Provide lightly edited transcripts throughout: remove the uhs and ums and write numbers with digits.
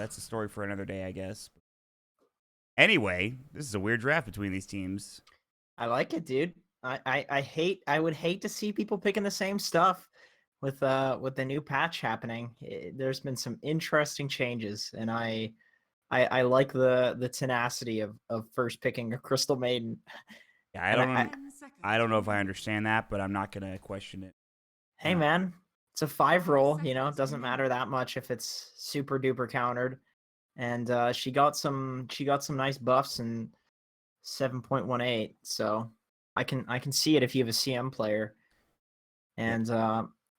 that's a story for another day, I guess. Anyway, this is a weird draft between these teams. I like it, dude. I would hate to see people picking the same stuff with the new patch happening. There's been some interesting changes, and I like the tenacity of first picking a Crystal Maiden. Yeah, And I don't know if I understand that, but I'm not gonna question it. hey man, it's a 5 roll, you know, it doesn't matter that much if it's super duper countered. And she got some nice buffs in 7.18, so I can see it if you have a CM player. And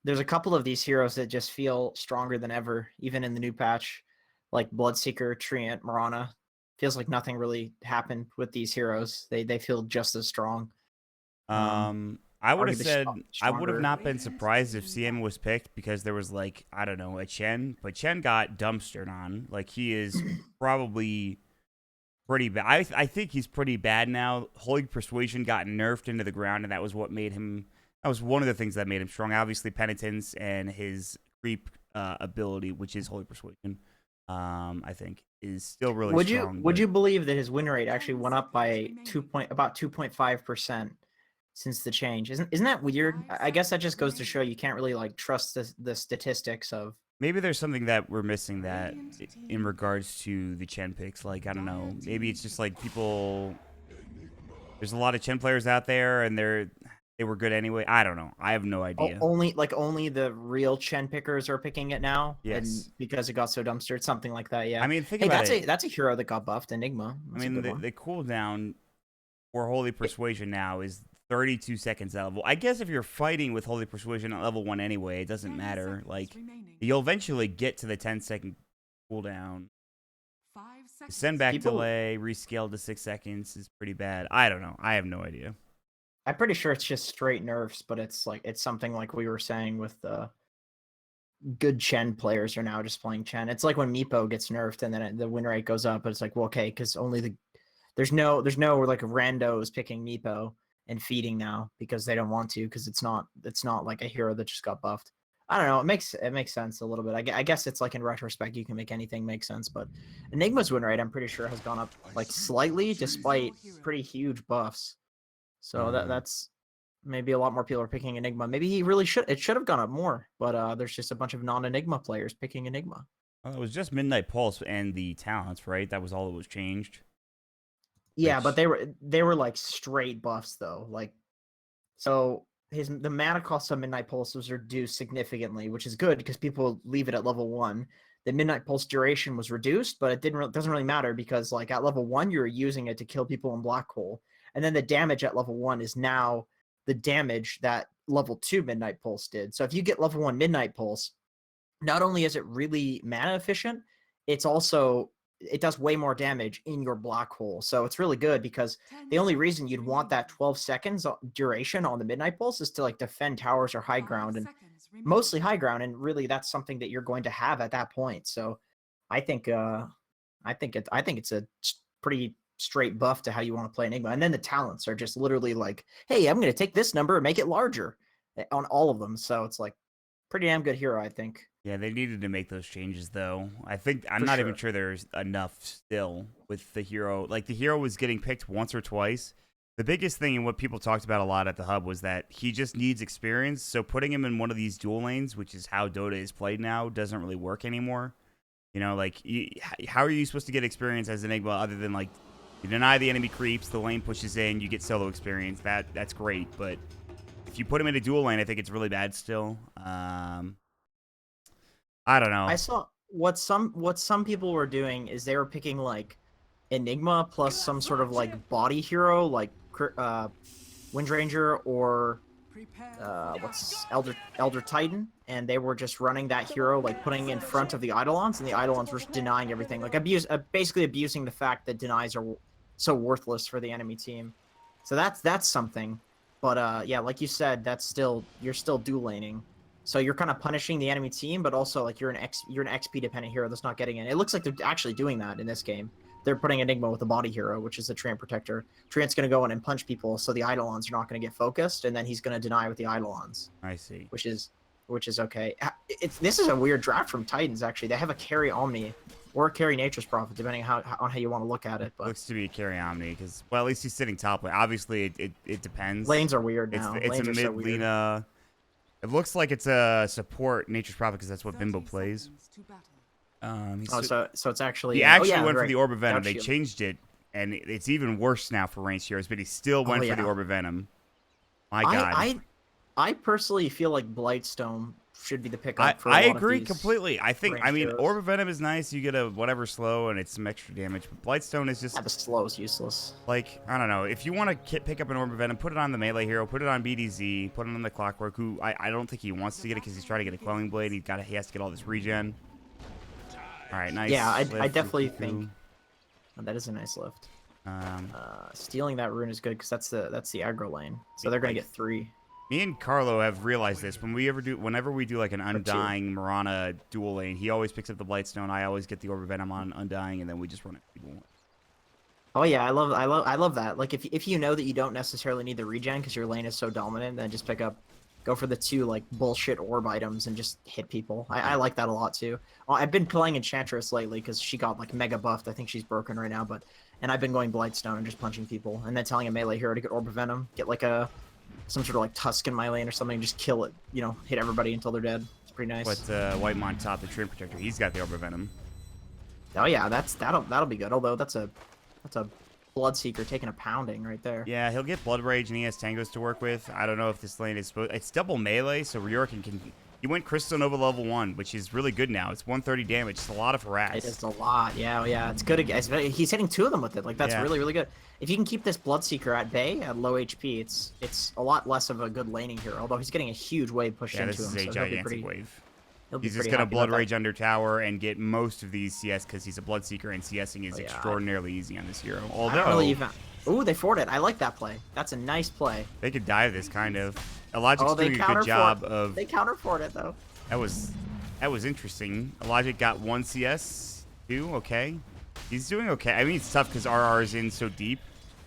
there's a couple of these heroes that just feel stronger than ever, even in the new patch, like Bloodseeker, Treant, Mirana. Feels like nothing really happened with these heroes. They feel just as strong. I would have Arguably said I would have stronger. not been surprised if CM was picked because there was like I don't know a Chen, but Chen got dumpstered on. Like he is probably pretty bad. I think he's pretty bad now. Holy Persuasion got nerfed into the ground, and that was what made him. That was one of the things that made him strong. Obviously, Penitence and his creep ability, which is Holy Persuasion, I think is still really strong. Would you believe that his win rate actually went up by about 2.5% since the change? Isn't that weird? I guess that just goes to show you can't really like trust the statistics of. Maybe there's something that we're missing that in regards to the Chen picks. Like, I don't know. Maybe it's just like people. There's a lot of Chen players out there, and they were good anyway. I don't know. I have no idea. Only the real Chen pickers are picking it now, and Yes. because it got so dumpstered, something like that. Yeah. I mean, think Hey, about it. that's a hero that got buffed, Enigma. I That's a mean, good one. the cooldown for Holy Persuasion now is 32 seconds at level. I guess if you're fighting with Holy Persuasion at level 1 anyway, it doesn't matter. Like, you'll eventually get to the 10-second cooldown. Send back delay, rescale to 6 seconds is pretty bad. I don't know. I have no idea. I'm pretty sure it's just straight nerfs, but it's something like we were saying with the good Chen players are now just playing Chen. It's like when Meepo gets nerfed and then the win rate goes up, but it's like, well, okay, because only there's no like randos picking Meepo and feeding now because they don't want to because it's not like a hero that just got buffed. I don't know. It makes sense a little bit. I guess it's like in retrospect you can make anything make sense, but Enigma's win rate I'm pretty sure has gone up like slightly despite pretty huge buffs. So that's maybe a lot more people are picking Enigma. Maybe it should have gone up more, but there's just a bunch of non-Enigma players picking Enigma. Well, it was just Midnight Pulse and the talents, right? That was all that was changed. Yeah, but they were like straight buffs though. Like so the mana cost of Midnight Pulse was reduced significantly, which is good because people leave it at level 1. The Midnight Pulse duration was reduced, but it doesn't really matter because like at level 1 you're using it to kill people in Black Hole. And then the damage at level 1 is now the damage that level 2 Midnight Pulse did. So if you get level 1 Midnight Pulse, not only is it really mana efficient, it does way more damage in your Black Hole. So it's really good because the only reason you'd want that 12 seconds duration on the Midnight Pulse is to like defend towers or high ground, and mostly high ground, and really that's something that you're going to have at that point. So I think it's a pretty straight buff to how you want to play Enigma. And then the talents are just literally like, hey, I'm going to take this number and make it larger on all of them. So it's like pretty damn good hero, I think. Yeah, they needed to make those changes, though. I'm not even sure there's enough still with the hero. Like, the hero was getting picked once or twice. The biggest thing and what people talked about a lot at the hub was that he just needs experience. So putting him in one of these dual lanes, which is how Dota is played now, doesn't really work anymore. You know, like, how are you supposed to get experience as Enigma other than, like, you deny the enemy creeps, the lane pushes in, you get solo experience. That's great, but if you put him in a dual lane, I think it's really bad still. I don't know. I saw what some people were doing is they were picking like Enigma plus some sort of like body hero like Windranger or what's Elder Titan, and they were just running that hero like putting in front of the Eidolons, and the Eidolons were denying everything, like basically abusing the fact that denies are so worthless for the enemy team. So that's something. But yeah, like you said, you're still dual laning. So you're kind of punishing the enemy team, but also like you're an XP dependent hero that's not getting in. It looks like they're actually doing that in this game. They're putting Enigma with a body hero, which is a Treant Protector. Treant's going to go in and punch people, so the Eidolons are not going to get focused, and then he's going to deny with the Eidolons. I see. Which is okay. This is a weird draft from Titans, actually. They have a carry Omni or carry Nature's Prophet, depending on how you want to look at it. But looks to be a carry Omni because, well, at least he's sitting top lane. Obviously, it depends. lanes are weird now. It's lanes a are mid so weird. Lena. It looks like it's a support Nature's Prophet because that's what Bimbo plays. So it's actually he actually went right. for the Orb of Venom. Dark They Shield. changed it, and it's even worse now for ranged heroes. But he still went for the Orb of Venom. My God. I personally feel like Blightstone should be the pickup. I agree completely. I mean, heroes. Orb of Venom is nice. You get a whatever slow, and it's some extra damage. But Blightstone is just the slow is useless. like, I don't know. If you want to pick up an Orb of Venom, put it on the melee hero, put it on BDZ, put it on the Clockwork. Who I don't think he wants to get it because he's trying to get a Quelling Blade. He has to get all this regen. All right, nice. Yeah, I definitely think that is a nice lift. Stealing that rune is good because that's the aggro lane. So they're gonna get 3. Me and Carlo have realized this. Whenever we do like an Undying Mirana dual lane, he always picks up the Blightstone. I always get the Orb of Venom on Undying, and then we just run it. Oh yeah, I love that. Like if you know that you don't necessarily need the regen because your lane is so dominant, then just go for the 2 like bullshit orb items and just hit people. I like that a lot too. I've been playing Enchantress lately because she got like mega buffed. I think she's broken right now, and I've been going Blightstone and just punching people, and then telling a melee hero to get Orb of Venom, get like some sort of like Tusk in my lane or something, just kill it. Hit everybody until they're dead. It's pretty nice. But Whitemon top the Treant Protector, he's got the Orb of Venom. Oh yeah, that'll be good. Although that's a Bloodseeker taking a pounding right there. Yeah, he'll get Blood Rage and he has Tangos to work with. I don't know if this lane is supposed. It's double melee, so Riordan can. He went Crystal Nova level 1, which is really good now. It's 130 damage. It's a lot of harass. It is a lot. Yeah. It's good. He's hitting 2 of them with it. Like that's really, really good. If you can keep this Bloodseeker at bay at low HP, it's a lot less of a good laning hero. Although he's getting a huge wave pushed into him. Yeah, this is a gigantic wave. He's just gonna Blood Rage under tower and get most of these CS because he's a Bloodseeker and CSing is extraordinarily easy on this hero. Although, I don't really even. Ooh, they forward it. I like that play. That's a nice play. They could dive this kind of. Illogic's doing a good job of. They counter-forward it though. That was interesting. Illogic got 1 CS, 2. Okay, he's doing okay. I mean, it's tough because RR is in so deep,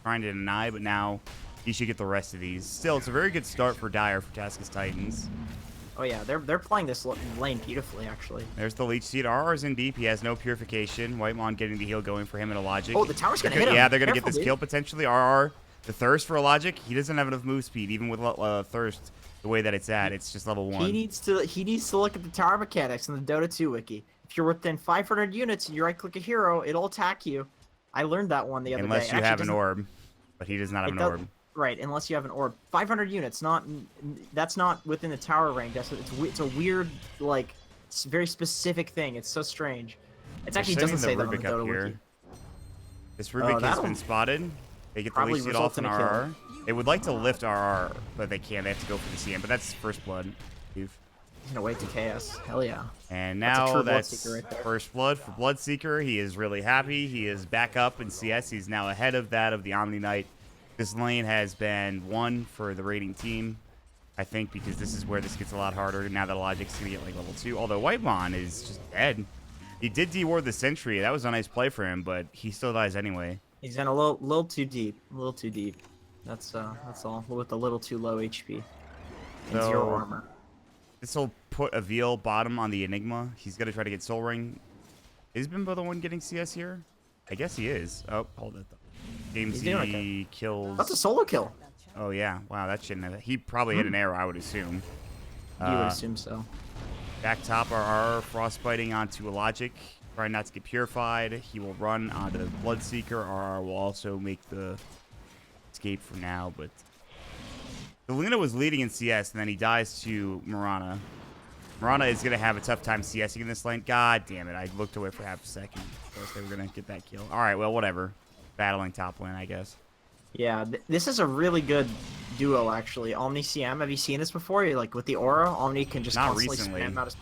trying to deny, but now he should get the rest of these. Still, it's a very good start for Dire for Taskus Titans. Oh yeah, they're playing this lane beautifully actually. There's the Leech Seed. RR's in deep. He has no purification. Whitemon getting the heal going for him and Illogic. Oh, the tower's gonna hit him. Yeah, they're gonna get this kill potentially. RR, the Thirst for Illogic. He doesn't have enough move speed, even with Thirst. The way that it's at, it's just level 1. He needs to look at the tower mechanics in the Dota 2 wiki. If you're within 500 units and you right-click a hero, it'll attack you. I learned that one the other day. Unless you have an orb, but he does not have an orb. Right, unless you have an orb. 500 units, that's not within the tower range. It's a weird, like, very specific thing. It's so strange. It actually doesn't say that on the Dota wiki. This Rubik has been spotted. They get the Leech Seed off in RR. They would like to lift RR, but they can't. They have to go for the CM. But that's First Blood. He's gonna wait to KS. Hell yeah. And now that's First Blood for Bloodseeker. He is really happy. He is back up in CS. He's now ahead of that of the Omni Knight. This lane has been won for the raiding team, I think, because this is where this gets a lot harder now that Logic's gonna get like level 2. Although Whitemon is just dead. He did deward the Sentry. That was a nice play for him, but he still dies anyway. He's in a little too deep. A little too deep. That's all. With a little too low HP. And 0 armor. This will put a Veal bottom on the Enigma. He's gonna try to get Soul Ring. Is Bimbo the one getting CS here? I guess he is. Oh, hold it though. James he kills. That's a solo kill. Oh yeah. Wow, that shouldn't have. He probably hit an arrow, I would assume. You would assume so. Back top RR frostbiting onto a Logic. Trying not to get purified. He will run onto the Bloodseeker. RR will also make the escape for now, but Luna was leading in CS, and then he dies to Mirana. Mirana is going to have a tough time CSing in this lane. God damn it, I looked away for half a second. Of course, they were going to get that kill. All right, well, whatever. Battling top lane, I guess. Yeah, this is a really good duo, actually. Omni CM, have you seen this before? Like, with the aura, Omni can just constantly spam out his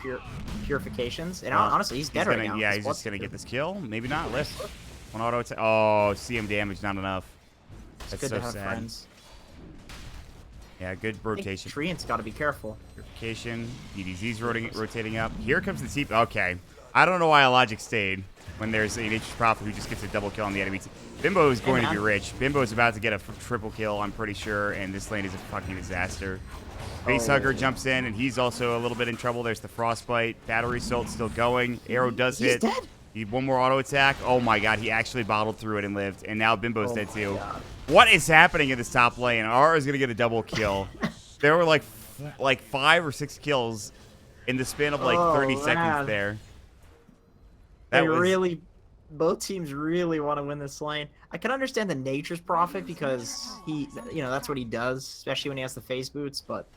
purifications. And honestly, he's dead right now. Yeah, he's just going to get this kill. Maybe not. Lift. One auto attack. Oh, CM damage, not enough. That's good so to have sad. Friends. Yeah, good rotation. Treant's got to be careful. Purification. BDZ's rotating up. Here comes the TP. Okay. I don't know why a Logic stayed when there's a Nature's Prophet who just gets a double kill on the enemy team. Bimbo is going to be rich. Bimbo is about to get a triple kill, I'm pretty sure, and this lane is a fucking disaster. Facehugger jumps in, and he's also a little bit in trouble. There's the Frostbite. Battery Assault still going. Arrow does hit. He's dead. One more auto attack. Oh my god, he actually bottled through it and lived. And now Bimbo's Oh dead my too. God. What is happening in this top lane? Aura's gonna get a double kill. There were like 5 or 6 kills in the span of like 30 seconds man. there. They really, both teams really want to win this lane. I can understand the Nature's Prophet because that's what he does, especially when he has the phase boots. But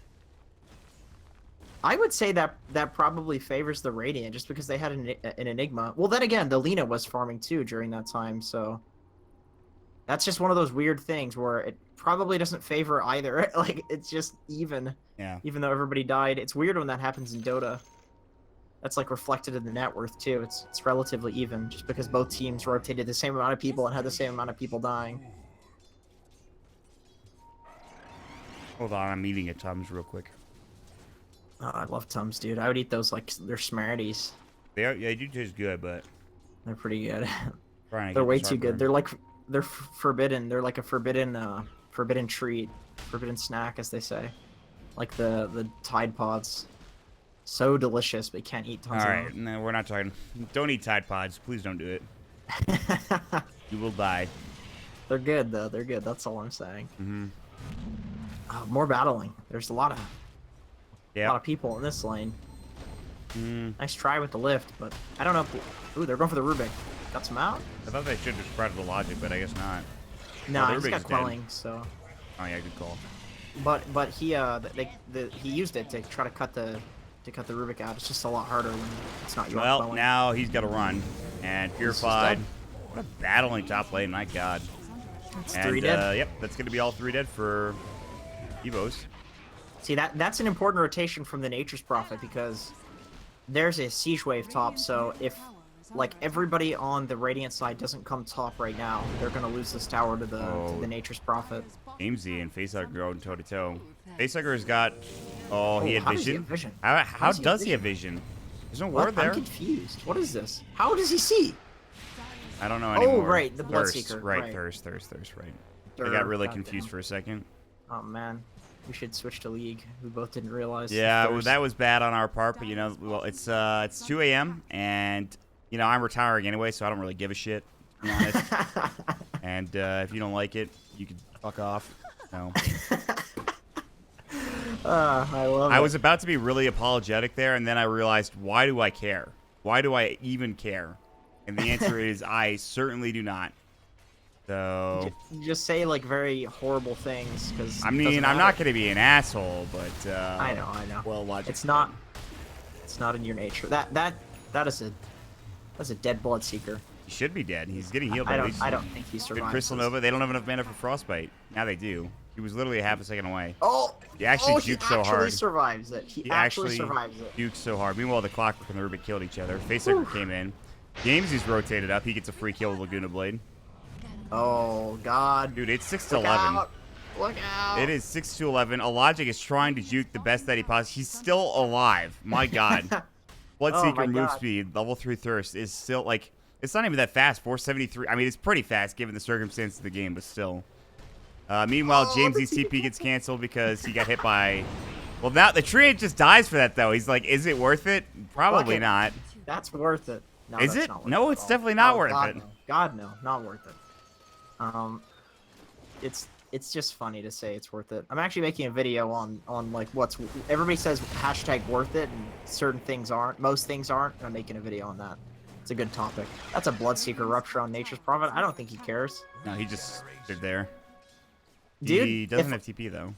I would say that probably favors the Radiant just because they had an Enigma. Well, then again, the Lina was farming too during that time, so that's just one of those weird things where it probably doesn't favor either. Like, it's just even. Yeah. Even though everybody died. It's weird when that happens in Dota. That's like reflected in the net worth too. It's relatively even just because both teams rotated the same amount of people and had the same amount of people dying. Hold on, I'm eating at Tums real quick. Oh, I love Tums, dude. I would eat those like they're Smarties. They do taste good, but they're pretty good. they're way too good. They're forbidden. They're like a forbidden treat, forbidden snack, as they say. Like the Tide Pods. So delicious, but you can't eat tons of them. Alright, no, we're not talking. Don't eat Tide Pods. Please don't do it. You will die. They're good, though. They're good. That's all I'm saying. Mm-hmm. More battling. There's a lot of people in this lane. Nice try with the lift, but I don't know if... Ooh, they're going for the Rubik. Got some out? I thought they should have spread the logic, but I guess not. No, he's got quelling, so... Oh, yeah, good call. But he used it to try to cut the Rubik out. It's just a lot harder when it's not your Well, now he's got to run. And Purified. What a battling top lane, my god. That's 3 dead. Yep, that's going to be all 3 dead for EVOS. See, that's an important rotation from the Nature's Prophet because there's a siege wave top, so if like everybody on the Radiant side doesn't come top right now, they're going to lose this tower to the Nature's Prophet. Amesy and Facehugger going toe to toe. Facehugger's got... Oh, he had vision. How does he have vision? There's no word there. I'm confused. What is this? How does he see? I don't know anymore. Oh, right, the Bloodseeker. Right, thirst, right. I got really confused for a second. Oh, man. We should switch to League. We both didn't realize. Yeah, well, that was bad on our part, but, well, it's 2 a.m., and, I'm retiring anyway, so I don't really give a shit, to be honest. And if you don't like it, you can fuck off. No. I love it. I was about to be really apologetic there, and then I realized, why do I care? Why do I even care? And the answer is, I certainly do not. So... Just say, like, very horrible things, because... I mean, I'm not going to be an asshole, but... I know. Well, logic. It's not in your nature. That's a dead Bloodseeker. He should be dead. He's getting healed. I don't think he survives. Crystal Nova, they don't have enough mana for Frostbite. Now they do. He was literally a half a second away. Oh! He actually juked so hard. He actually survives it. He actually survives it. Juked so hard. Meanwhile, the Clockwork and the Rubik killed each other. Facehugger came in. Gamesy's rotated up. He gets a free kill with Laguna Blade. Oh, God. Dude, it's 6 to 11. Look out. It is 6 to 11. Alogic is trying to juke the best that he possibly... He's still alive. My God. Bloodseeker move speed, level 3 Thirst, is still, like... It's not even that fast. 473. I mean, it's pretty fast given the circumstances of the game, but still. Meanwhile, Jamesy's TP gets canceled because he got hit by... Well, now the Treant just dies for that, though. He's like, is it worth it? Probably not. That's worth it. No, is it? No, it's definitely not worth it. No. God, no. Not worth it. It's just funny to say it's worth it. I'm actually making a video on like what's... Everybody says hashtag worth it, and certain things aren't. Most things aren't. I'm making a video on that. It's a good topic. That's a Bloodseeker Rupture on Nature's Prophet. I don't think he cares. No, he just stood there. Dude, he doesn't have TP though.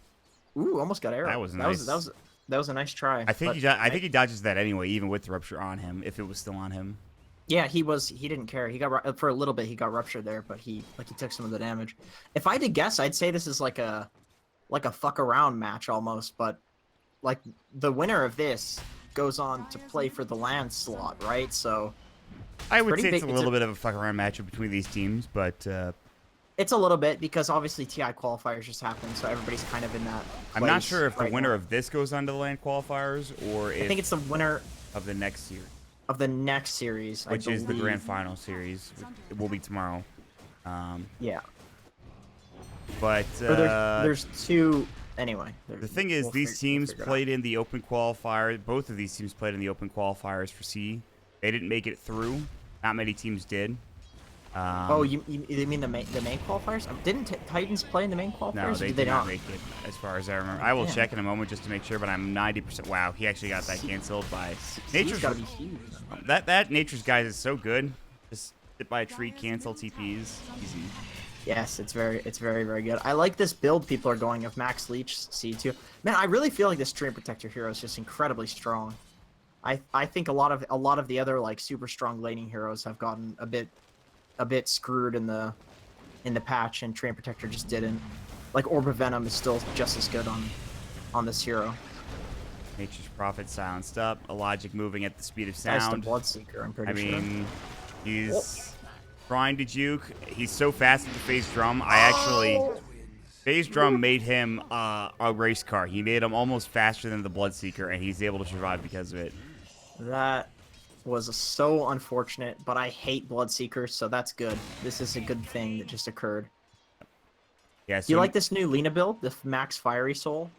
Ooh, almost got arrow. That was nice. That was a nice try. I think he dodges that anyway, even with the Rupture on him, if it was still on him. Yeah, he didn't care. He got for a little bit. He got ruptured there, but he took some of the damage. If I had to guess, I'd say this is like a fuck around match almost. But like the winner of this goes on to play for the land slot, right? So I would say it's a little bit of a fuck around matchup between these teams, but it's a little bit because obviously TI qualifiers just happened, so everybody's kind of in that place. I'm not sure if the winner of this goes on to the land qualifiers or if I think it's the winner of the next series. Of the next series, which is the grand final series. It will be tomorrow. Yeah. But there's two. Anyway, the thing is, these teams played in the open qualifier. Both of these teams played in the open qualifiers for C. They didn't make it through. Not many teams did. Oh, you mean the main qualifiers? Didn't Titans play in the main qualifiers? No, they did did not make it, as far as I remember. I will Damn. check in a moment just to make sure, but I'm 90%. Wow, he actually got that canceled by Nature's Nature's. gotta be huge. That Nature's guys is so good. Just hit by a tree, cancel TPs, easy. Yes, it's very very good. I like this build people are going of Max Leech C2. Man, I really feel like this Dream Protector hero is just incredibly strong. I think a lot of the other like super strong laning heroes have gotten a bit screwed in the patch, and Train Protector just didn't. Like Orb of Venom is still just as good on this hero. Nature's Prophet silenced up. A Logic moving at the speed of That's the sound. Bloodseeker, I'm pretty sure. I mean, he's trying to juke. He's so fast at the phase drum. Phase drum made him a race car. He made him almost faster than the Bloodseeker, and he's able to survive because of it. That was so unfortunate, but I hate Bloodseekers, so that's good. This is a good thing that just occurred. Yeah. So Do you like this new Lina build, the Max Fiery Soul?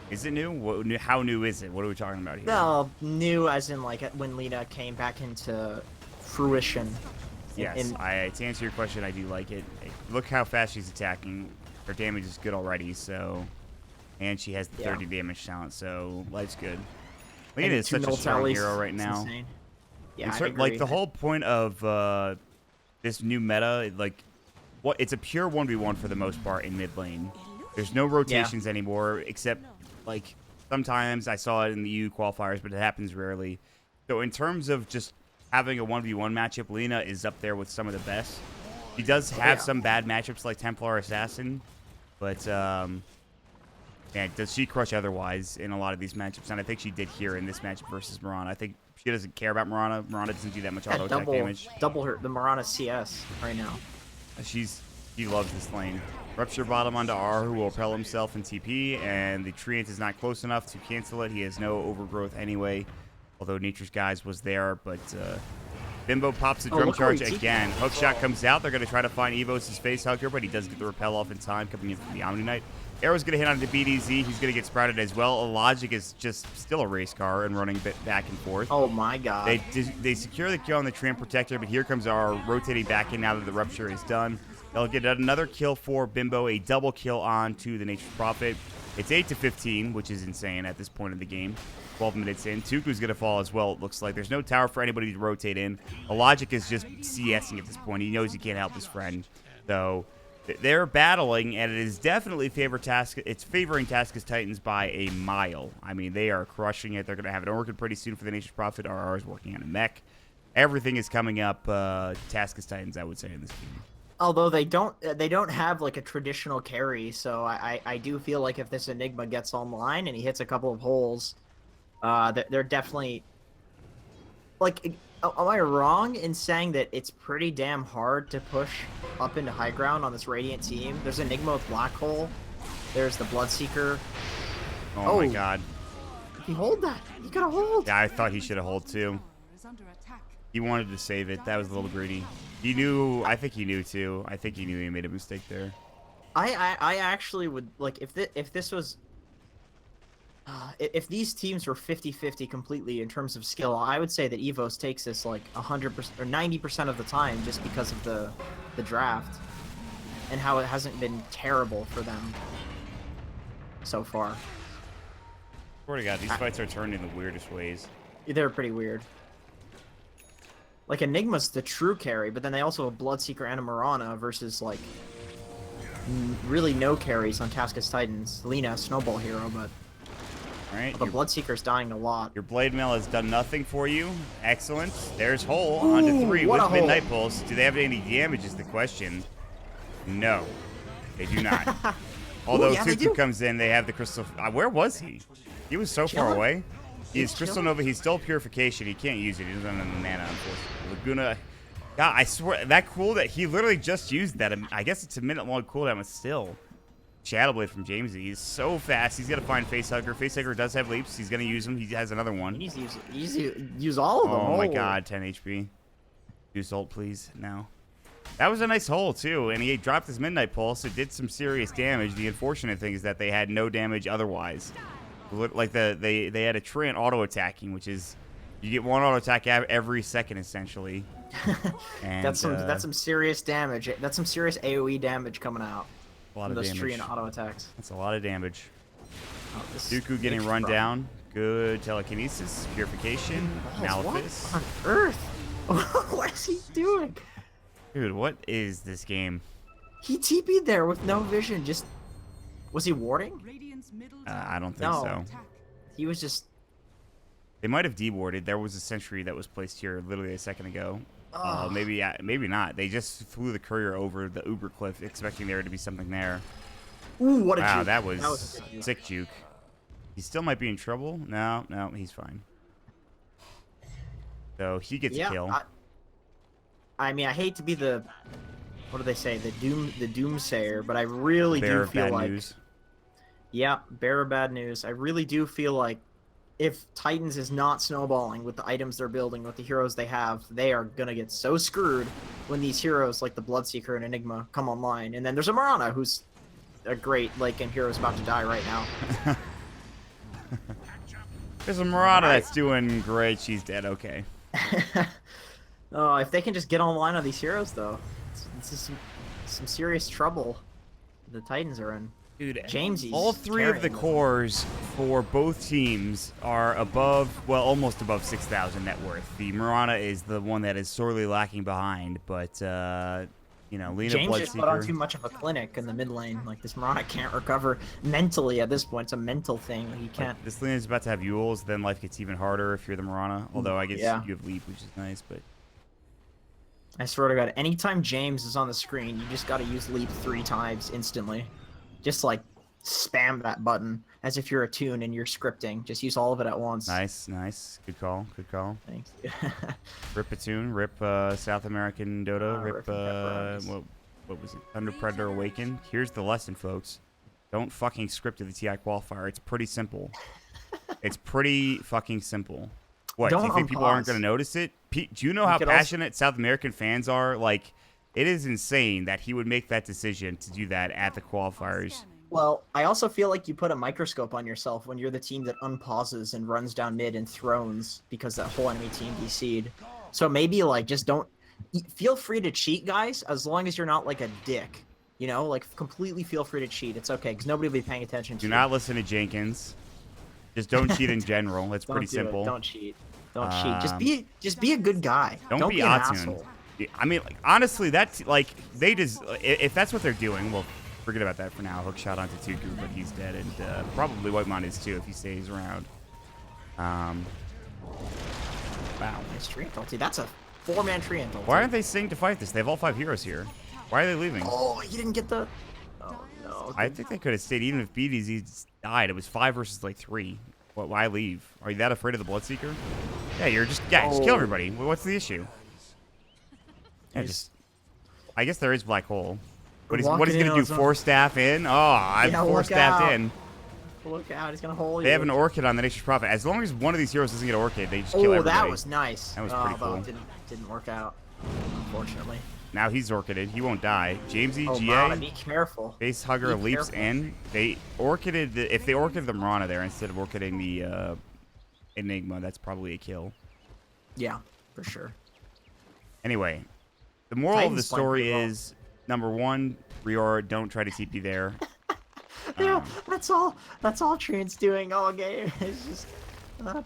Is it new? How new is it? What are we talking about here? No, new as in like when Lina came back into fruition. Yes, to answer your question, I do like it. Look how fast she's attacking. Her damage is good already, so... And she has the 30 damage talent, so life's good. Lina is such a strong hero right now. Insane. Yeah, Like, the whole point of this new meta, like, it's a pure 1v1 for the most part in mid lane. There's no rotations anymore, except, like, sometimes I saw it in the EU qualifiers, but it happens rarely. So in terms of just having a 1v1 matchup, Lina is up there with some of the best. She does have some bad matchups like Templar Assassin, but man, does she crush otherwise in a lot of these matchups? And I think she did here in this matchup versus Mirana. I think she doesn't care about Mirana. Mirana doesn't do that much auto attack damage. Double the Mirana CS right now. She loves this lane. Rupture bottom onto R, who will repel himself in TP, and the Treant is not close enough to cancel it. He has no overgrowth anyway, although Nature's Guys was there, but Bimbo pops the drum charge again. Hookshot comes out. They're going to try to find EVOS' face hugger, but he does get the repel off in time coming in from the Omni Knight. Arrow's going to hit onto BDZ. He's going to get sprouted as well. Logic is just still a race car and running back and forth. Oh my god. They secure the kill on the Tramp Protector, but here comes our rotating back in now that the Rupture is done. They'll get another kill for Bimbo, a double kill on to the Nature's Prophet. It's 8-15, which is insane at this point in the game. 12 minutes in. Tuku's going to fall as well, it looks like. There's no tower for anybody to rotate in. Logic is just CSing at this point. He knows he can't help his friend. So they're battling, and it is definitely favoring Taskus Titans by a mile. I mean, they are crushing it. They're going to have an Orchid pretty soon for the Nature's Prophet. RR is working on a mech. Everything is coming up Taskus Titans, I would say, in this game. Although they don't have like a traditional carry, so I do feel like if this Enigma gets online and he hits a couple of holes, they're definitely like. Am I wrong in saying that it's pretty damn hard to push up into high ground on this Radiant team? There's Enigma with Black Hole. There's the Bloodseeker. Oh my god. He hold that. He got a hold. Yeah, I thought he should have hold too. He wanted to save it. That was a little greedy. He knew. I think he knew too. I think he knew he made a mistake there. I actually would like if this was if these teams were 50-50 completely in terms of skill, I would say that EVOS takes this like 100% or 90% of the time just because of the draft and how it hasn't been terrible for them so far. Swear to God, these fights are turned in the weirdest ways. They're pretty weird. Like Enigma's the true carry, but then they also have Bloodseeker and a Mirana versus like really no carries on Taskus Titans. Lina, snowball hero, but right, the Bloodseeker's dying a lot. Your Blade Mail has done nothing for you. Excellent. There's Hole on to 3 with Midnight Pulse. Do they have any damage is the question. No, they do not. Although Tutu comes in, they have the Crystal... where was he? He was so far away. He's Crystal Nova. He's still Purification. He can't use it. He doesn't have the mana, unfortunately. Laguna... God, I swear, that cool that he literally just used that. I guess it's a minute-long cooldown, but still. Shadow Blade from James. He's so fast. He's going to find Facehugger. Facehugger does have leaps. He's going to use them. He has another one. He needs to use all of them. Oh, my God. 10 HP. Use ult, please. No. That was a nice hole, too. And he dropped his Midnight Pulse. It did some serious damage. The unfortunate thing is that they had no damage otherwise. Like they had a Treant auto-attacking, which is... You get one auto-attack every second, essentially. And that's some serious damage. That's some serious AoE damage coming out. A lot from of those damage. tree and auto attacks. That's a lot of damage. Oh, Dooku getting run down. Good telekinesis, purification, Malphus. What on earth? What is he doing? Dude, what is this game? He TP'd there with no vision. Just was he warding? I don't think so. He was just. They might have dewarded. There was a sentry that was placed here literally a second ago. Maybe not. They just flew the courier over the Uber cliff, expecting there to be something there. Ooh, what a wow, juke. that was a juke. sick juke. He still might be in trouble. No, he's fine. So he gets a kill. I mean, I hate to be the, what do they say, the doomsayer, but I really do feel bad like, news. Yeah, bearer of bad news. I really do feel like if Titans is not snowballing with the items they're building, with the heroes they have, they are gonna get so screwed when these heroes like the Bloodseeker and Enigma come online. And then there's a Marana, who's a great late game hero, is about to die right now. There's a Marana that's doing great. She's dead. Okay. Oh, if they can just get online on these heroes, though, this is some serious trouble the Titans are in. Dude, Jamesy's all three of the cores for both teams are above, well, almost above 6,000 net worth. The Marana is the one that is sorely lacking behind, but, you know, Lena James Bloodseeker. just put on too much of a clinic in the mid lane. Like, this Marana can't recover mentally at this point. It's a mental thing. He can't. Like, this Lena's about to have Yules, then life gets even harder if you're the Marana. Although I guess you have Leap, which is nice, but. I swear to God, anytime James is on the screen, you just gotta use Leap 3 times instantly. Just, like, spam that button as if you're a tune and you're scripting. Just use all of it at once. Nice. Good call. Thanks. Rip a tune, rip South American Dota, rip what was it? Thunder Predator Awaken. Here's the lesson, folks. Don't fucking script to the TI qualifier. It's pretty simple. It's pretty fucking simple. What, do you think people aren't going to notice it? Do you know how passionate South American fans are? Like, it is insane that he would make that decision to do that at the qualifiers. Well, I also feel like you put a microscope on yourself when you're the team that unpauses and runs down mid and thrones because that whole enemy team DC'd. So maybe, like, just don't... Feel free to cheat, guys, as long as you're not, like, a dick. You know? Like, completely feel free to cheat. It's okay, because nobody will be paying attention to you. Do not listen to Jenkins. Just don't cheat in general. That's pretty simple. Don't cheat. Don't cheat. Just be a good guy. Don't be an Atune. asshole. I mean, like, honestly, that's like they just if that's what they're doing, well, forget about that for now. Hook shot onto Tuku, but he's dead, and probably Whitemon is too if he stays around. Wow, nice Triantalty. That's a 4-man Triantalty. Why aren't they staying to fight this? They have all 5 heroes here. Why are they leaving? Oh, he didn't get the. Oh no. I think they could have stayed even if BDZ died. It was 5 versus like 3. Why leave? Are you that afraid of the Bloodseeker? Yeah, just kill everybody. What's the issue? Yeah, I guess there is Black Hole. What is he gonna do? 4-staff in? Oh, I'm 4-staffed in. Look out! He's gonna hold you. They have an Orchid on the Nature's Prophet. As long as one of these heroes doesn't get Orchid, they just kill everybody. Oh, that was nice. That was pretty cool. But didn't work out, unfortunately. Now he's Orchided. He won't die. Jamesy, GA. Marana, be careful. Face Hugger leaps in. They Orchided if they Orchided the Marana there instead of Orchiding the Enigma, that's probably a kill. Yeah, for sure. Anyway, the moral of the story is, number 1, Rior, don't try to TP there. Yeah, that's all Treant's doing all game. It's just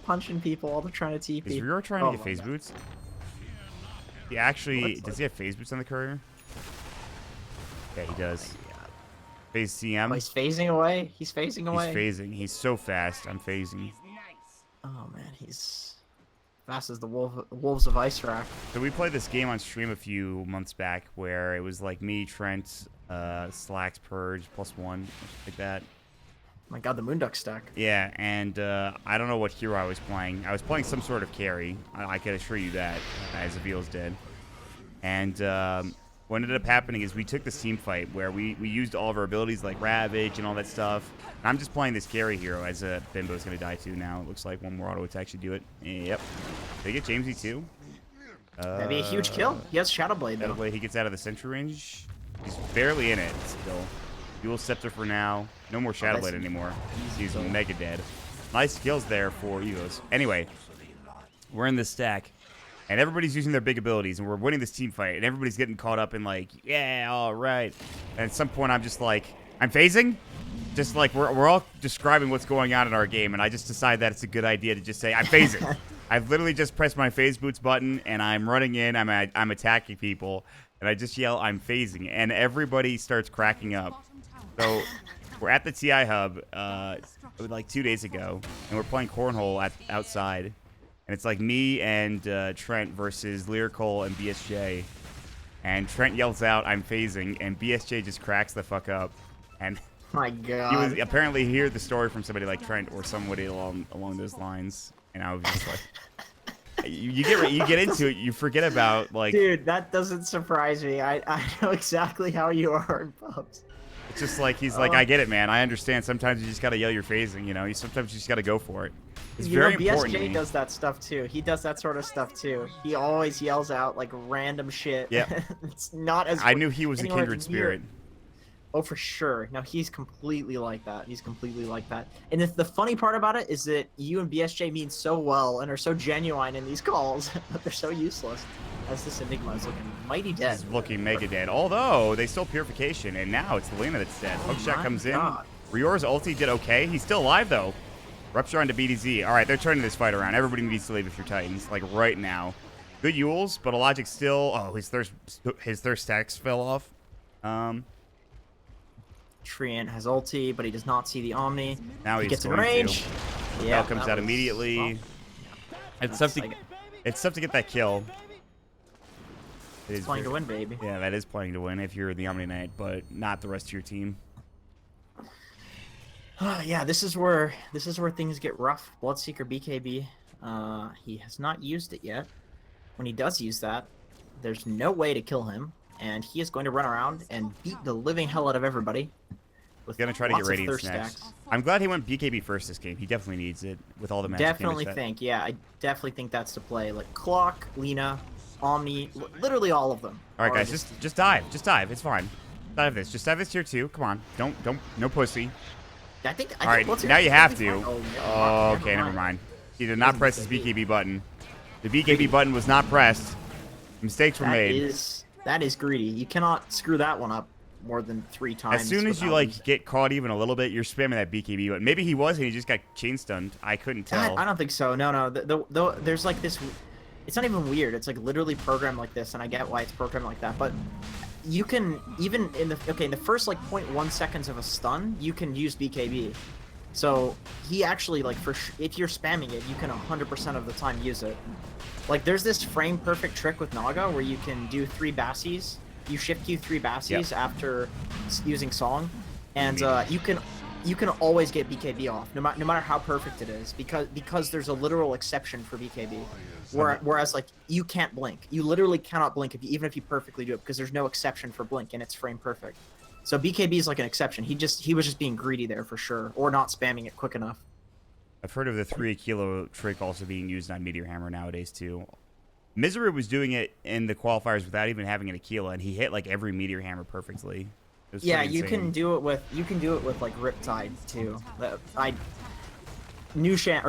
punching people while they're trying to TP. Is Rior trying to get phase boots? He actually, does he have phase boots on the courier? Yeah, he does. Phase CM. Oh, he's phasing away. He's phasing away. He's phasing. He's so fast. I'm phasing. Oh man, he's fast as the wolves of Ice Rack. So we played this game on stream a few months back where it was like me, Trent, Slacks, Purge, +1, like that. My god, the Moonduck stack. Yeah, and I don't know what hero I was playing. I was playing some sort of carry. I can assure you that, as Avil's did. And what ended up happening is we took this team fight where we used all of our abilities like Ravage and all that stuff. And I'm just playing this carry hero as Bimbo's going to die too now. It looks like one more auto attack should do it. Yep. Did they get Jamesy too? That'd be a huge kill. He has Shadow Blade though. He gets out of the sentry range. He's barely in it still. Dual Scepter for now. No more Shadow Blade anymore. He's mega dead. Nice kills there for EVOS. Anyway, we're in this stack. and everybody's using their big abilities, and we're winning this team fight, and everybody's getting caught up in like, yeah, all right. And at some point, I'm just like, I'm phasing. Just like we're all describing what's going on in our game, and I just decide that it's a good idea to just say I'm phasing. I've literally just pressed my phase boots button, and I'm running in. I'm attacking people, and I just yell I'm phasing, and everybody starts cracking up. So we're at the TI hub like 2 days ago, and we're playing cornhole outside, and it's like me and Trent versus Lyrical and BSJ, and Trent yells out I'm phasing, and BSJ just cracks the fuck up, and. My God. He was apparently hear the story from somebody like Trent or somebody along those lines, and I was just like, you get into it, you forget about like. Dude, that doesn't surprise me. I know exactly how you are in pubs. It's just like he's like, I get it, man. I understand. Sometimes you just gotta yell your phasing, you know. Sometimes you just gotta go for it. It's very important. BSJ does that stuff too. He does that sort of stuff too. He always yells out like random shit. Yeah. It's not as. I knew he was a kindred spirit. Oh, for sure. No, he's completely like that. He's completely like that. And the funny part about it is that you and BSJ mean so well and are so genuine in these calls, but they're so useless. As this Enigma is looking mighty dead. He's looking mega dead. Although, they still Purification, and now it's Lena that's dead. Hookshot comes in. Rior's ulti did okay. He's still alive, though. Rupture onto BDZ. All right, they're turning this fight around. Everybody needs to leave if you're Titans, like right now. Good Yules, but Illogic still... Oh, his thirst stacks fell off. Treant has ulti, but he does not see the Omni. Now he gets in range. Yeah, comes out immediately. It's tough to get that kill. It's playing to win, baby. Yeah, that is playing to win if you're the Omni Knight, but not the rest of your team. Yeah, this is where things get rough. Bloodseeker BKB. He has not used it yet. When he does use that, there's no way to kill him. And he is going to run around and beat the living hell out of everybody. He's going to try to get Radiance next. I'm glad he went BKB first this game. He definitely needs it with all the magic. I definitely think that's the play. Like Clock, Lena, Omni, literally all of them. All right, guys, just dive. Just dive. It's fine. Dive this. Just dive this tier 2. Come on. Don't, no pussy. I think all right, now you have to. Oh, okay, never mind. He did not press his BKB button. The BKB button was not pressed. Mistakes were made. That is greedy. You cannot screw that one up more than 3 times. As soon as you like get caught even a little bit, you're spamming that BKB button. Maybe he was and he just got chain stunned. I couldn't tell. I don't think so. No. There's like this. It's not even weird. It's like literally programmed like this, and I get why it's programmed like that. But you can even in the first like 0.1 seconds of a stun, you can use BKB. So he actually like if you're spamming it, you can 100% of the time use it. Like there's this frame perfect trick with Naga where you can do 3 Bassies. You shift Q 3 Bassies after using Song, and you can always get BKB off no matter how perfect it is because there's a literal exception for BKB. Whereas like you can't blink. You literally cannot blink even if you perfectly do it because there's no exception for blink and it's frame perfect. So BKB is like an exception. He was just being greedy there for sure, or not spamming it quick enough. I've heard of the 3 kilo trick also being used on Meteor Hammer nowadays too. Misery was doing it in the qualifiers without even having an Aquila, and he hit like every Meteor Hammer perfectly. Yeah, you can do it with like Riptide too.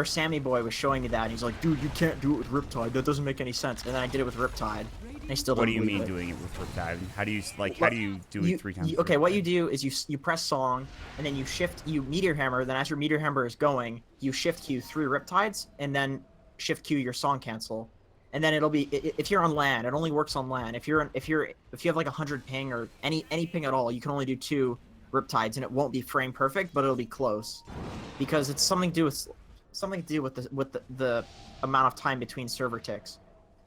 Sammy Boy was showing me that, and he's like, dude, you can't do it with Riptide. That doesn't make any sense. And then I did it with Riptide. I still don't. What do you mean doing it with Riptide? How do you do it 3 times? Okay, what you do is you press Song, and then you Meteor Hammer. Then as your Meteor Hammer is going, you shift Q 3 Riptides, and then shift Q your Song cancel, and then it'll be if you're on LAN, it only works on LAN. If you have like 100 ping or any ping at all, you can only do 2 Riptides, and it won't be frame perfect, but it'll be close, because it's something to do with the amount of time between server ticks.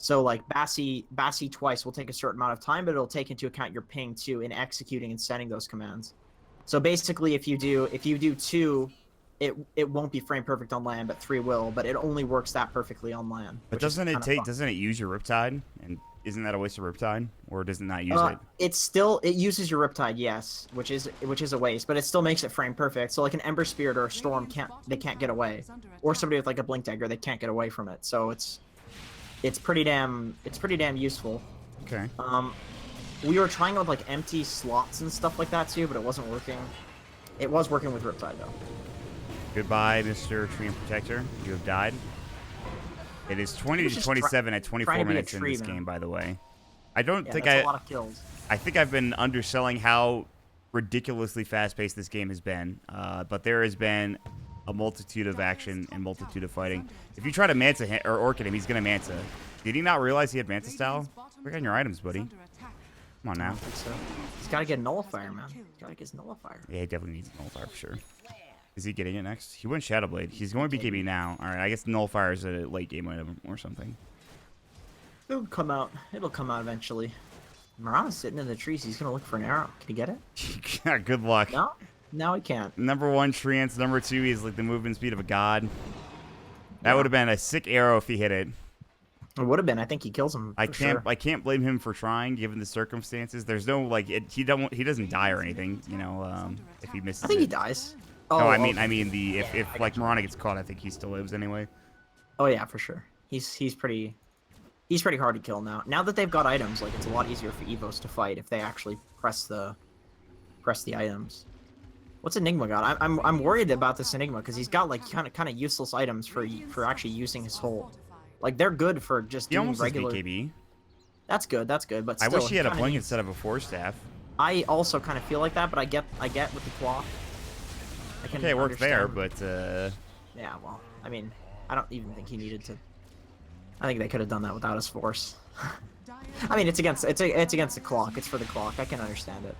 So like Bassi twice will take a certain amount of time, but it'll take into account your ping too in executing and sending those commands. So basically, if you do 2, it won't be frame perfect on LAN, but 3 will. But it only works that perfectly on LAN. But doesn't it use your Riptide? And isn't that a waste of Riptide, or does it not use it? It uses your Riptide, yes, which is a waste, but it still makes it frame perfect. So like an Ember Spirit or a Storm can't get away, or somebody with like a Blink Dagger, they can't get away from it. So it's pretty damn useful. Okay. We were trying with like empty slots and stuff like that too, but it wasn't working. It was working with Riptide though. Goodbye, Mr. Tree and Protector. You have died. It is 20 to 27 at 24 minutes in this game, by the way. I don't think that's a lot of kills. I think I've been underselling how ridiculously fast-paced this game has been, but there has been a multitude of action and multitude of fighting. If you try to Manta or Orchid him, he's going to Manta. Did he not realize he had Manta style? Work on your items, buddy. Come on now. I don't think so. He's got to get Nullifier, man. He's got to get his Nullifier. Yeah, he definitely needs a Nullifier for sure. Is he getting it next? He went Shadowblade. He's going BKB now. All right, I guess Nullifier is a late game item or something. It'll come out. It'll come out eventually. Mirana's sitting in the trees. He's gonna look for an arrow. Can he get it? Good luck. No, he can't. Number 1, Treants. Number 2, he's like the movement speed of a god. That would have been a sick arrow if he hit it. It would have been. I think he kills him. I can't blame him for trying, given the circumstances. There's no like he doesn't die or anything. You know, if he misses. I think he dies. Oh, no, I mean if like Mirana gets caught, I think he still lives anyway. Oh yeah, for sure. He's pretty hard to kill now. Now that they've got items, like it's a lot easier for EVOS to fight if they actually press the items. What's Enigma got? I'm worried about this Enigma because he's got like kind of useless items for actually using his whole. Like they're good for just doing regular. BKB. That's good. But still, I wish he had a blink instead of a Force Staff. I also kind of feel like that, but I get with the claw. Okay, it worked there, but yeah, well, I mean, I don't even think he needed to. I think they could have done that without his force. I mean, it's against the clock. It's for the clock. I can understand it.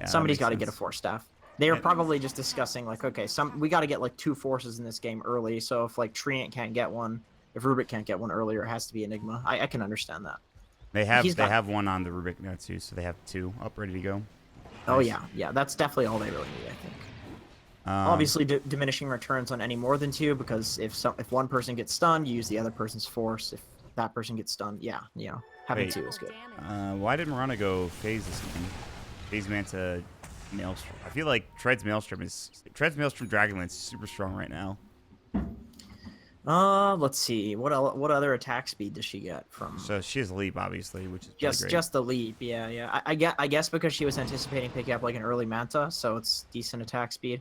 Yeah, somebody's got to get a Force Staff. They were probably just discussing like, okay, we got to get like 2 forces in this game early. So if like Treant can't get one, if Rubik can't get one earlier, it has to be Enigma. I can understand that. They have one on the Rubik now too, so they have 2 up ready to go. Oh nice. Yeah, that's definitely all they really need, I think. Obviously, diminishing returns on any more than 2, because if one person gets stunned, you use the other person's force. If that person gets stunned, yeah, you know, having 2 is good. Why did Mirana go phase this game? Phase Manta Maelstrom. I feel like Tread's Maelstrom Dragonlance is super strong right now. Let's see. What other attack speed does she get from? So she has leap, obviously, which is just the leap. Yeah. I guess because she was anticipating picking up like an early Manta, so it's decent attack speed.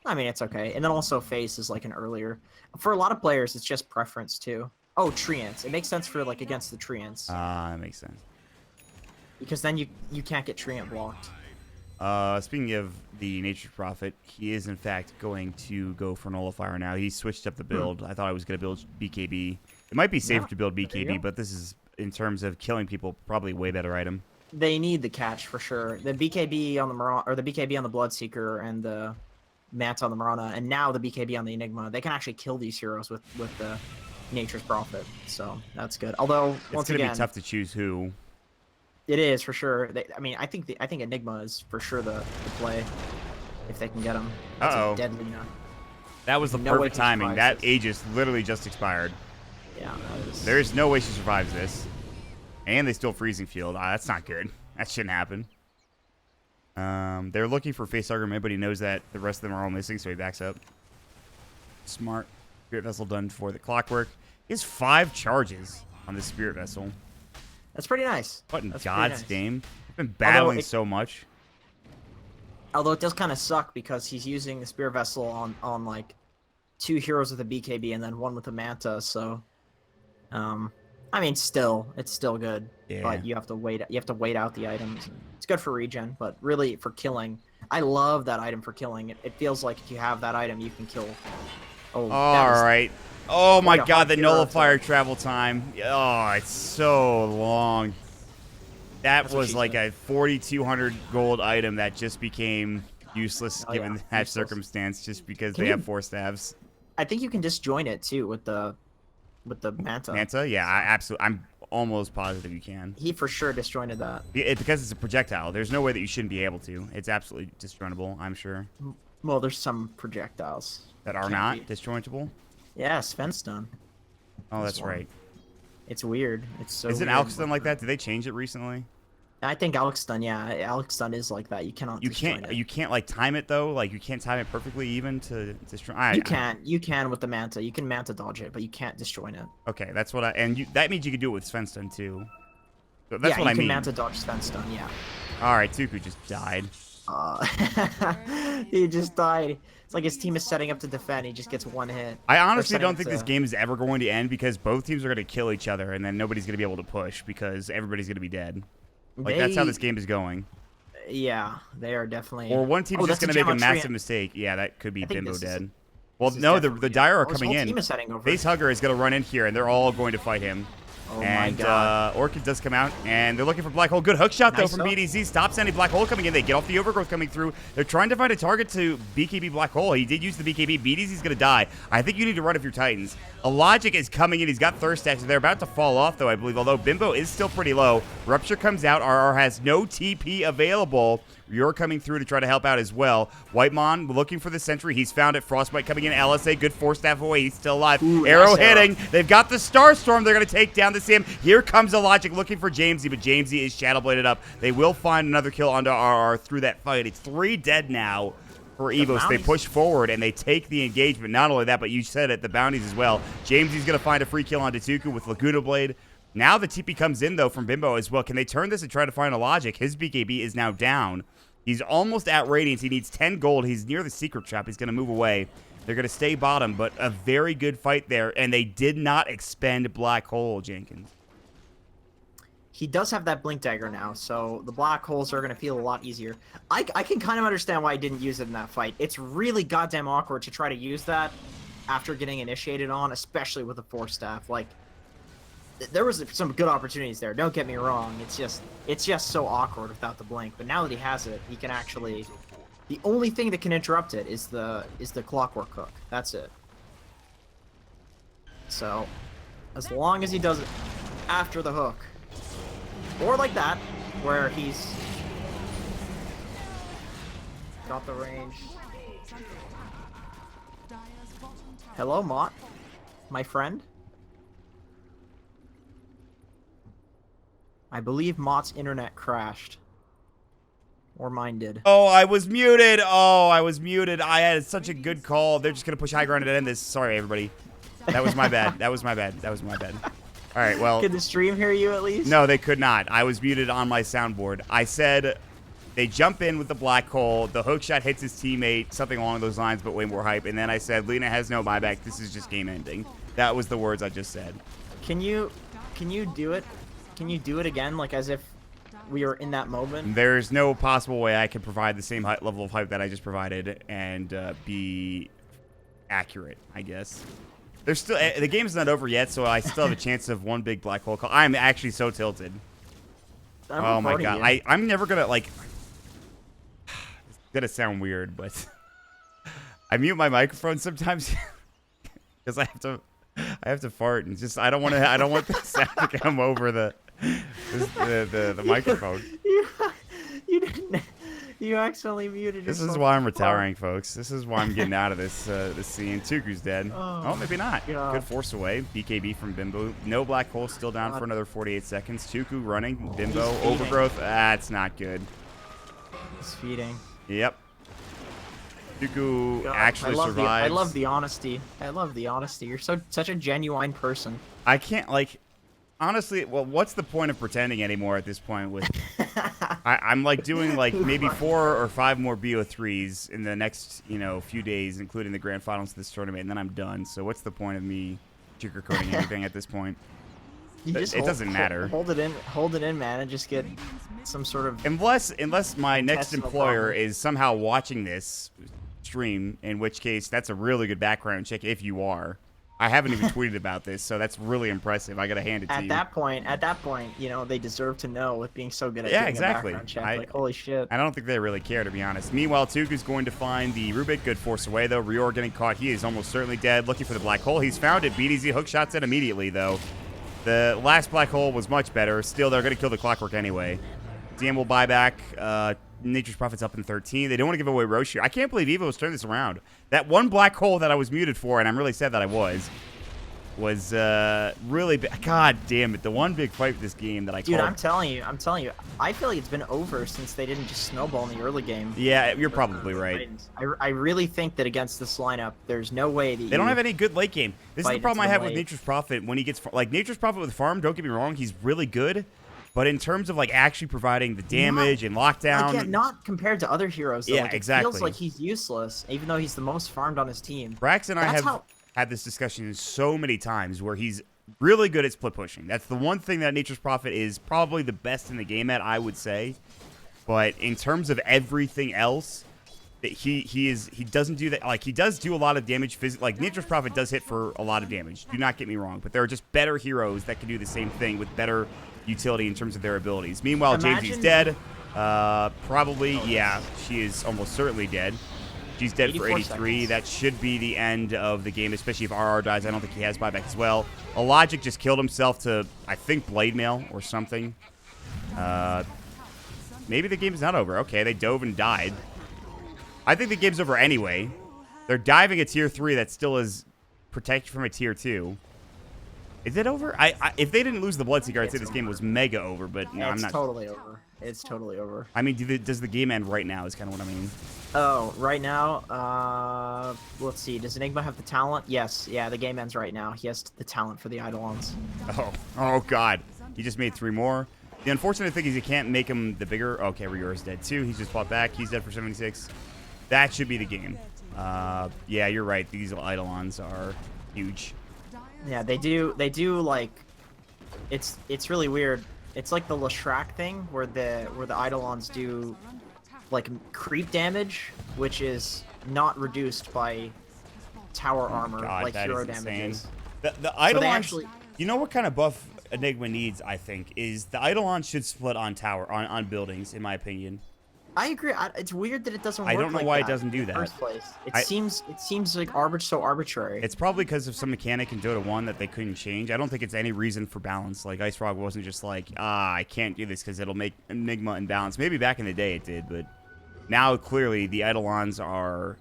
I mean, it's okay. And then also Face is like an earlier. For a lot of players, it's just preference too. Oh, Treants. It makes sense for like against the Treants. That makes sense. Because then you can't get Treant blocked. Speaking of the Nature's Prophet, he is in fact going to go for Nullifier now. He switched up the build. I thought I was going to build BKB. It might be safe to build BKB, but this is, in terms of killing people, probably a way better item. They need the catch for sure. The BKB on the Mirana, or the BKB on the Bloodseeker, and the Manta on the Mirana, and now the BKB on the Enigma. They can actually kill these heroes with the Nature's Prophet, so that's good. Although once again, it's gonna be tough to choose who. It is for sure. I mean, I think Enigma is for sure the play if they can get him. Uh-oh. Deadly. That was the perfect timing. That Aegis literally just expired. Yeah. There is no way she survives this, and they still freezing field. That's not good. That shouldn't happen. They're looking for face argument, but he knows that the rest of them are all missing, so he backs up. Smart. Spirit Vessel done for the clockwork. He has 5 charges on this Spirit Vessel. That's pretty nice. What in God's name? I've been battling so much. Although it does kind of suck because he's using the Spirit Vessel on like 2 heroes with a BKB and then 1 with a Manta, so I mean, it's still good. Yeah. But you have to wait out the items. It's good for regen, but really for killing, I love that item for killing. It feels like if you have that item, you can kill. Oh, all right. Oh my God, the Nullifier travel time. Oh, it's so long. That was like a 4,200 gold item that just became useless given that circumstance, just because they have 4 staves. I think you can disjoin it too with the Manta. Manta, yeah, absolutely. I'm almost positive you can. He for sure disjointed that. Because it's a projectile. There's no way that you shouldn't be able to. It's absolutely disjointable, I'm sure. Well, there's some projectiles that are not disjointable. Yeah, Svenstone. Oh, that's right. It's weird. It's so. Isn't Alchstone like that? Did they change it recently? I think Alchstone, yeah, Alchstone is like that. You cannot. You can't like time it though. Like you can't time it perfectly even to destroy. You can with the Manta. You can Manta dodge it, but you can't disjoin it. Okay, that's what that means you can do it with Svenstone too. So that's what I mean. You can Manta dodge Svenstone, yeah. All right, Tuku just died. He just died. It's like his team is setting up to defend. He just gets one hit. I honestly don't think this game is ever going to end because both teams are going to kill each other, and then nobody's going to be able to push because everybody's going to be dead. Like, that's how this game is going. Yeah, they are definitely. Or one team's just going to make a massive mistake. Yeah, that could be Bimbo dead. Well, no, the Dire are coming in. Face Hugger is going to run in here, and they're all going to fight him. Oh and my God. Orchid does come out, and they're looking for Black Hole. Good hook shot, though, from BDZ. Stops any Black Hole coming in. They get off the Overgrowth coming through. They're trying to find a target to BKB Black Hole. He did use the BKB. BDZ's going to die. I think you need to run if you're Titans. A Logic is coming in. He's got Thirst Axe. They're about to fall off, though, I believe, although Bimbo is still pretty low. Rupture comes out. RR has no TP available. You're coming through to try to help out as well. Whitemon looking for the sentry. He's found it. Frostbite coming in. LSA, good 4-staff away. He's still alive. Ooh, Arrow hitting. They've got the Starstorm. They're going to take down the Sim. Here comes a Logic looking for Jamesy, but Jamesy is Shadowbladed up. They will find another kill onto RR through that fight. It's 3 dead now for EVOS. They push forward and they take the engagement. Not only that, but you said it, the bounties as well. Jamesy's going to find a free kill onto Tuku with Laguna Blade. Now the TP comes in, though, from Bimbo as well. Can they turn this and try to find a Logic? His BKB is now down. He's almost at Radiance. He needs 10 gold. He's near the secret trap. He's going to move away. They're going to stay bottom, but a very good fight there. And they did not expend Black Hole, Jenkins. He does have that Blink Dagger now, so the Black Holes are going to feel a lot easier. I can kind of understand why he didn't use it in that fight. It's really goddamn awkward to try to use that after getting initiated on, especially with a 4-staff. Like, there was some good opportunities there. Don't get me wrong. It's just so awkward without the blink. But now that he has it, he can actually. The only thing that can interrupt it is the clockwork hook. That's it. So, as long as he does it after the hook, or like that, where he's got the range. Hello, Mott, my friend. I believe Mott's internet crashed. Or mine did. Oh, I was muted. I had such a good call. They're just going to push high ground and end this. Sorry, everybody. That was my bad. That was my bad. All right, well. Could the stream hear you at least? No, they could not. I was muted on my soundboard. I said they jump in with the Black Hole. The hook shot hits his teammate, something along those lines, but way more hype. And then I said, Lena has no buyback. This is just game ending. That was the words I just said. Can you do it? Can you do it again, like as if we were in that moment? There's no possible way I can provide the same level of hype that I just provided and be accurate, I guess. There's still the game's not over yet, so I still have a chance of one big Black Hole call. I'm actually so tilted. Oh my God, I'm never gonna like. It's gonna sound weird, but I mute my microphone sometimes because I have to fart and just I don't want the sound to come over the microphone. You didn't. You accidentally muted yourself. This is why I'm retiring, folks. This is why I'm getting out of this this scene. Tuku's dead. Oh, maybe not. God. Good force away. BKB from Bimbo. No Black Hole. Still down for another 48 seconds. Tuku running. Bimbo. Overgrowth. That's not good. He's feeding. Yep. Tuku actually survives. I love the honesty. I love the honesty. You're such a genuine person. I can't like. Honestly, well, what's the point of pretending anymore at this point? With I'm like doing like maybe 4 or 5 more BO3s in the next few days, including the grand finals of this tournament, and then I'm done. So what's the point of me sugarcoating anything at this point? It doesn't matter. Hold it in, man, and just get some sort of. Unless my next employer is somehow watching this stream, in which case that's a really good background check if you are. I haven't even tweeted about this, so that's really impressive. I gotta hand it to you. At that point, they deserve to know with being so good at doing exactly. a background check. Like, holy shit. I don't think they really care, to be honest. Meanwhile, Tuku's going to find the Rubik. Good force away, though. Rior getting caught. He is almost certainly dead. Looking for the Black Hole. He's found it. BDZ hook shots it immediately, though. The last Black Hole was much better. Still, they're going to kill the Clockwork anyway. DM will buy back. Nature's Prophet's up in 13. They don't want to give away Roche here. I can't believe EVOS turned this around. That one Black Hole that I was muted for, and I'm really sad that I was really bad. God damn it. The one big fight with this game that I called. Dude, I'm telling you, I feel like it's been over since they didn't just snowball in the early game. Yeah, you're probably right. I really think that against this lineup, there's no way that they don't have any good late game. This is the problem I have with Nature's Prophet when he gets like Nature's Prophet with farm. Don't get me wrong, he's really good. But in terms of like actually providing the damage and lockdown, like, yeah, not compared to other heroes. Though. Yeah, like, exactly. It feels like he's useless, even though he's the most farmed on his team. Brax and I have had this discussion so many times where he's really good at split pushing. That's the one thing that Nature's Prophet is probably the best in the game at, I would say. But in terms of everything else, he doesn't do that. Like, he does do a lot of damage physically. Like, Nature's Prophet does hit for a lot of damage. Do not get me wrong. But there are just better heroes that can do the same thing with better utility in terms of their abilities. Meanwhile, Jamesie's dead. Probably, yeah, she is almost certainly dead. She's dead for 83. Seconds. That should be the end of the game, especially if RR dies. I don't think he has buyback as well. Logic just killed himself to, I think, blade mail or something. Maybe the game is not over. Okay, they dove and died. I think the game's over anyway. They're diving a tier 3 that still is protected from a tier 2. Is it over? If they didn't lose the Bloodseeker, I'd say this game was mega over, but no, I'm not. It's totally over. It's totally over. I mean, does the game end right now is kind of what I mean. Oh, right now, let's see. Does Enigma have the talent? Yes. Yeah, the game ends right now. He has the talent for the Eidolons. Oh, God. He just made 3 more. The unfortunate thing is you can't make him the bigger. Okay, Ryor's dead, too. He's just fought back. He's dead for 76. That should be the game. Yeah, you're right. These Eidolons are huge. Yeah, they do like, it's really weird. It's like the Leshrac thing where the Eidolons do like creep damage, which is not reduced by tower armor like hero damage is. The Eidolons, so you know what kind of buff Enigma needs, I think, is the Eidolons should split on tower on buildings, in my opinion. I agree. It's weird that it doesn't work. I don't know like why that it doesn't do in the that. First place. It seems like so arbitrary. It's probably because of some mechanic in Dota 1 that they couldn't change. I don't think it's any reason for balance. Like, Ice Frog wasn't just like, I can't do this because it'll make Enigma unbalanced. Maybe back in the day it did, but now clearly the Eidolons are,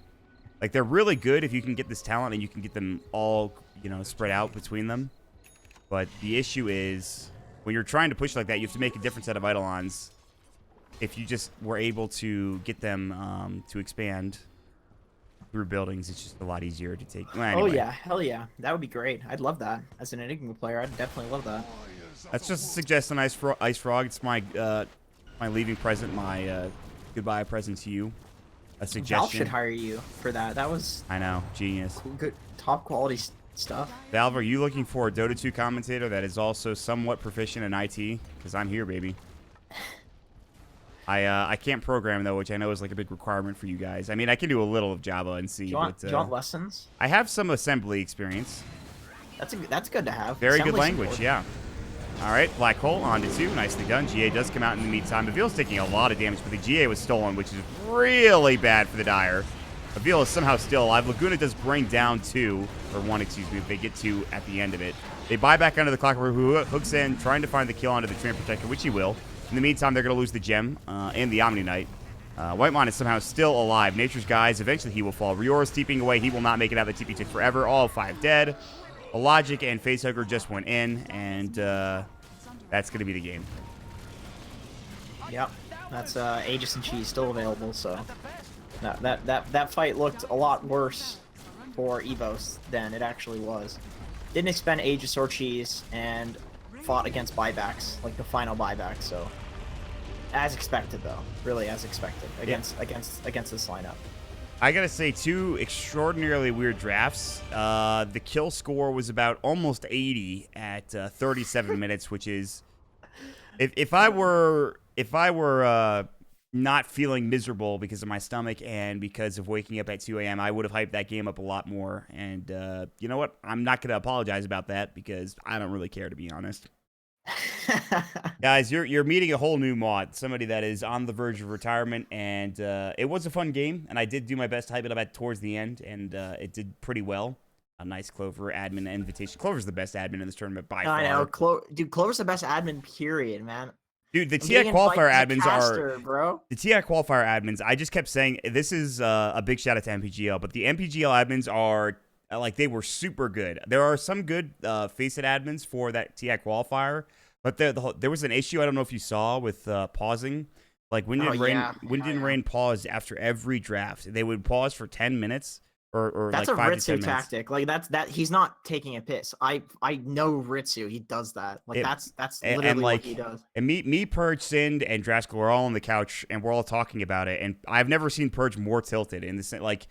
like, they're really good if you can get this talent and you can get them all, you know, spread out between them. But the issue is, when you're trying to push like that, you have to make a different set of Eidolons. If you just were able to get them to expand through buildings, it's just a lot easier to take. Well, anyway. Oh, yeah. Hell yeah. That would be great. I'd love that. As an Enigma player, I'd definitely love that. That's just a suggestion, Ice Frog. It's my my leaving present, my goodbye present to you. A suggestion. Valve should hire you for that. That was... I know. Genius. Good, top quality stuff. Valve, are you looking for a Dota 2 commentator that is also somewhat proficient in IT? Because I'm here, baby. I can't program, though, which I know is like a big requirement for you guys. I mean, I can do a little of Java and C. Do you want lessons? I have some assembly experience. That's good to have. Very good language, yeah. All right, Black Hole on to 2. Nicely done. GA does come out in the meantime. Avil's taking a lot of damage, but the GA was stolen, which is really bad for the Dire. Avil is somehow still alive. Laguna does bring down 2, or 1, excuse me, if they get 2 at the end of it. They buy back under the clock, who hooks in, trying to find the kill onto the Tramp Protector, which he will. In the meantime, they're going to lose the gem and the Omni Knight. Whitemon is somehow still alive. Nature's Guys, eventually he will fall. Rior is TPing away. He will not make it out of the TP tick forever. All 5 dead. Logic and Facehugger just went in, and that's going to be the game. Yep, that's Aegis and Cheese still available, so that fight looked a lot worse for EVOS than it actually was. Didn't expend Aegis or Cheese, and fought against buybacks, like the final buyback, so as expected though, really as expected against this lineup. I gotta say, 2 extraordinarily weird drafts. The kill score was about almost 80 at 37 minutes, which is, if I were not feeling miserable because of my stomach and because of waking up at 2 a.m., I would have hyped that game up a lot more. And you know what? I'm not going to apologize about that because I don't really care, to be honest. Guys, you're meeting a whole new mod, somebody that is on the verge of retirement, and it was a fun game, and I did do my best to hype it up at towards the end, and it did pretty well. A nice Clover admin invitation. Clover's the best admin in this tournament by far. I know, dude. Clover's the best admin, period, man. Dude, the TI qualifier admins are bro. The TI qualifier admins. I just kept saying this is a big shout out to MPGL, but the MPGL admins are like, they were super good. There are some good Faceit admins for that TI qualifier, but there was an issue. I don't know if you saw with pausing. Like Wind and Rain paused after every draft. They would pause for 10 minutes or That's like a 5 to 10 Ritsu minutes. tactic. Like that he's not taking a piss. I know Ritsu. He does that. Like It, that's and literally what like he does. and me Purge, Sind, and Draskell are all on the couch and we're all talking about it, and I've never seen Purge more tilted in this. Like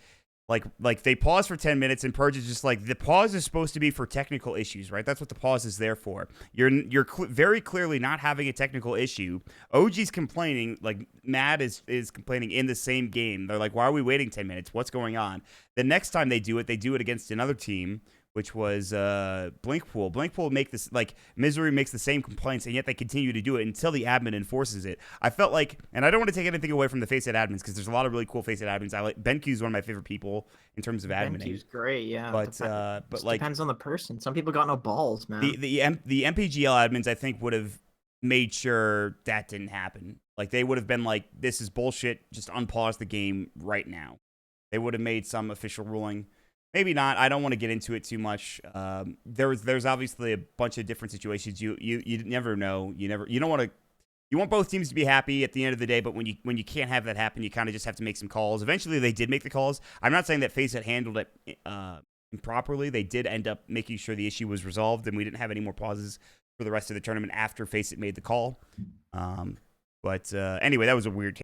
they pause for 10 minutes and Purge is just like, the pause is supposed to be for technical issues, right? That's what the pause is there for. You're very clearly not having a technical issue. OG's complaining, like Mad is complaining in the same game. They're like, why are we waiting 10 minutes? What's going on? The next time they do it against another team, which was Blinkpool. Blinkpool make this, like, Misery makes the same complaints, and yet they continue to do it until the admin enforces it. I felt like, and I don't want to take anything away from the Faceit admins, because there's a lot of really cool Faceit admins. I like BenQ's one of my favorite people in terms of adminning. BenQ's great, yeah. But like, depends on the person. Some people got no balls, man. the MPGL admins, I think, would have made sure that didn't happen. Like, they would have been like, this is bullshit, just unpause the game right now. They would have made some official ruling. Maybe not. I don't want to get into it too much. There's obviously a bunch of different situations. You never know. You don't want to. You want both teams to be happy at the end of the day, but when you can't have that happen, you kind of just have to make some calls. Eventually, they did make the calls. I'm not saying that Faceit handled it improperly. They did end up making sure the issue was resolved, and we didn't have any more pauses for the rest of the tournament after Faceit made the call. But anyway, that was a weird